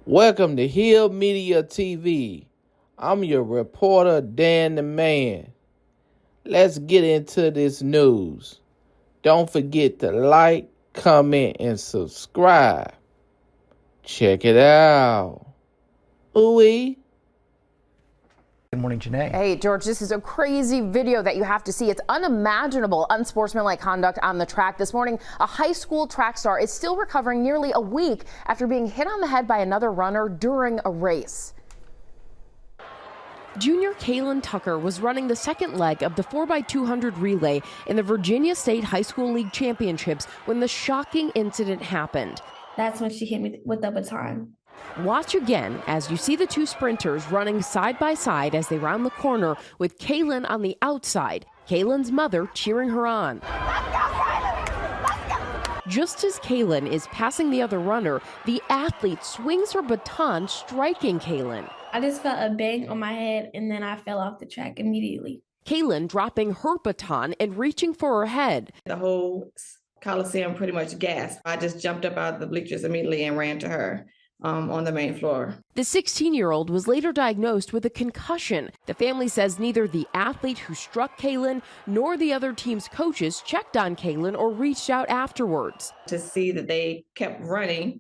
Welcome to Hill Media TV. I'm your reporter, Dan the Man. Let's get into this news. Don't forget to like, comment, and subscribe. Check it out. Ooh-wee. Good morning, Janae. Hey, George, this is a crazy video that you have to see. It's unimaginable, unsportsmanlike conduct on the track. This morning, a high school track star is still recovering nearly a week after being hit on the head by another runner during a race. Junior Kaylin Tucker was running the second leg of the 4x200 relay in the Virginia State High School League Championships when the shocking incident happened. That's when she hit me with the baton. Watch again as you see the two sprinters running side by side as they round the corner with Kaylin on the outside, Kaylin's mother cheering her on. Just as Kaylin is passing the other runner, the athlete swings her baton, striking Kaylin. I just felt a bang on my head and then I fell off the track immediately. Kaylin dropping her baton and reaching for her head. The whole Coliseum pretty much gasped. I just jumped up out of the bleachers immediately and ran to her on the main floor. The 16-year-old was later diagnosed with a concussion. The family says neither the athlete who struck Kaylin nor the other team's coaches checked on Kaylin or reached out afterwards. To see that they kept running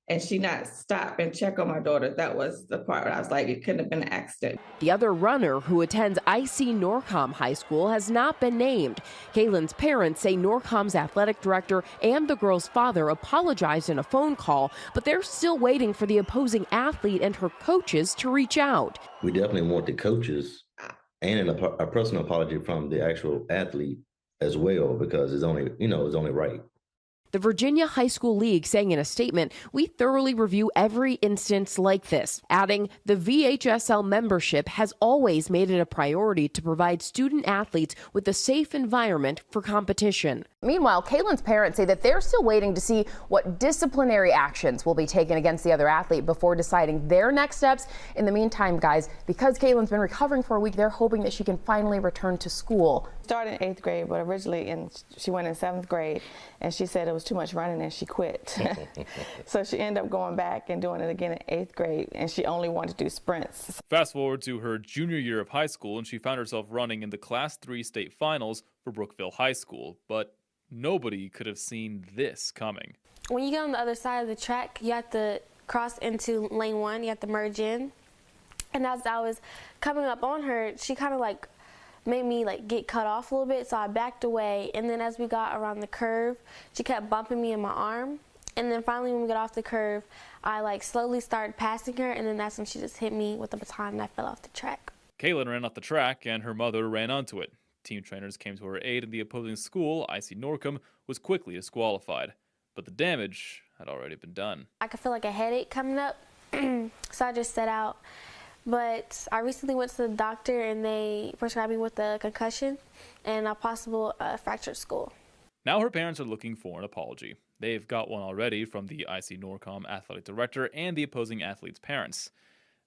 and she not stop and check on my daughter, that was the part where I was like, it couldn't have been an accident. The other runner, who attends IC Norcom High School, has not been named. Kaylin's parents say Norcom's athletic director and the girl's father apologized in a phone call, but they're still waiting for the opposing athlete and her coaches to reach out. We definitely want the coaches and a personal apology from the actual athlete as well, because it's only right. The Virginia High School League saying in a statement, "We thoroughly review every instance like this," adding, "The VHSL membership has always made it a priority to provide student athletes with a safe environment for competition." Meanwhile, Kaylin's parents say that they're still waiting to see what disciplinary actions will be taken against the other athlete before deciding their next steps. In the meantime, guys, because Kaylin's been recovering for a week, they're hoping that she can finally return to school. Started in 8th grade, but originally she went in 7th grade, and she said it was too much running and she quit. So she ended up going back and doing it again in 8th grade, and she only wanted to do sprints. Fast forward to her junior year of high school, and she found herself running in the Class 3 state finals for Brookville High School, but nobody could have seen this coming. When you get on the other side of the track, you have to cross into lane 1, you have to merge in. And as I was coming up on her, she kind of like made me like get cut off a little bit, so I backed away, and then as we got around the curve, she kept bumping me in my arm, and then finally when we got off the curve, I like slowly started passing her, and then that's when she just hit me with the baton and I fell off the track. Kaylin ran off the track and her mother ran onto it. Team trainers came to her aid, and the opposing school, IC Norcom, was quickly disqualified. But the damage had already been done. I could feel like a headache coming up, so I just set out. But I recently went to the doctor and they prescribed me with a concussion and a possible fractured skull. Now her parents are looking for an apology. They've got one already from the IC Norcom athletic director and the opposing athlete's parents.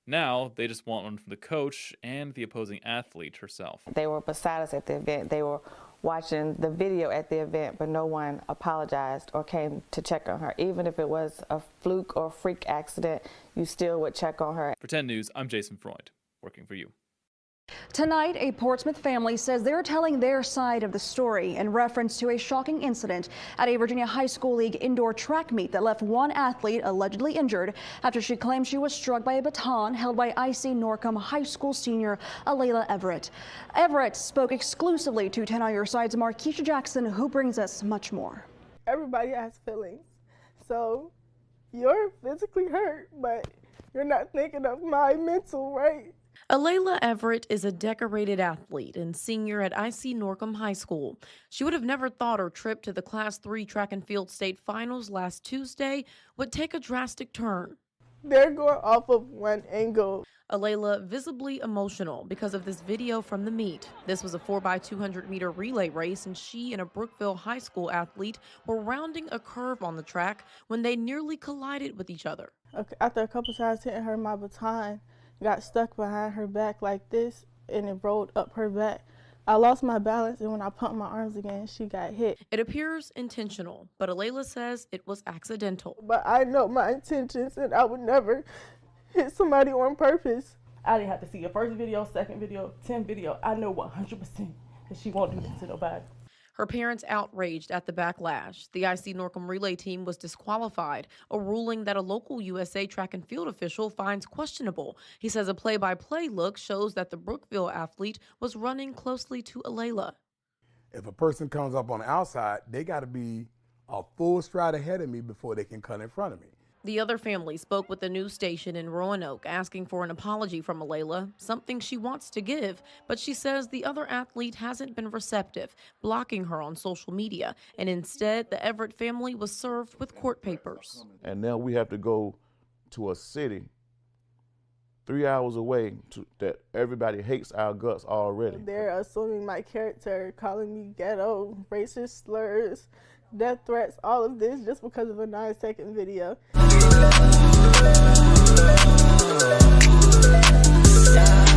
Now they just want one from the coach and the opposing athlete herself. They were beside us at the event. They were watching the video at the event, but no one apologized or came to check on her. Even if it was a fluke or freak accident, you still would check on her. For 10 News, I'm Jason Freund, working for you. Tonight, a Portsmouth family says they're telling their side of the story in reference to a shocking incident at a Virginia High School League indoor track meet that left one athlete allegedly injured after she claimed she was struck by a baton held by IC Norcom High School senior Alayla Everett. Everett spoke exclusively to 10 on Your Side's Markeisha Jackson, who brings us much more. Everybody has feelings, so you're physically hurt, but you're not thinking of my mental, right? Alayla Everett is a decorated athlete and senior at IC Norcom High School. She would have never thought her trip to the Class 3 track and field state finals last Tuesday would take a drastic turn. They're going off of one angle. Alayla visibly emotional because of this video from the meet. This was a 4x200 meter relay race, and she and a Brookville High School athlete were rounding a curve on the track when they nearly collided with each other. After a couple times hitting her, my baton got stuck behind her back like this, and it rolled up her back. I lost my balance, and when I pumped my arms again, she got hit. It appears intentional, but Alayla says it was accidental. But I know my intentions, and I would never hit somebody on purpose. I didn't have to see your first video, second video, 10th video. I know 100% that she won't do this to nobody. Her parents outraged at the backlash. The IC Norcom relay team was disqualified, a ruling that a local USA track and field official finds questionable. He says a play-by-play look shows that the Brookville athlete was running closely to Alayla. If a person comes up on the outside, they got to be a full stride ahead of me before they can cut in front of me. The other family spoke with the news station in Roanoke asking for an apology from Alayla, something she wants to give, but she says the other athlete hasn't been receptive, blocking her on social media, and instead the Everett family was served with court papers. And now we have to go to a city 3 hours away that everybody hates our guts already. They're assuming my character, calling me ghetto, racist slurs, death threats, all of this just because of a 9-second video. Yeah.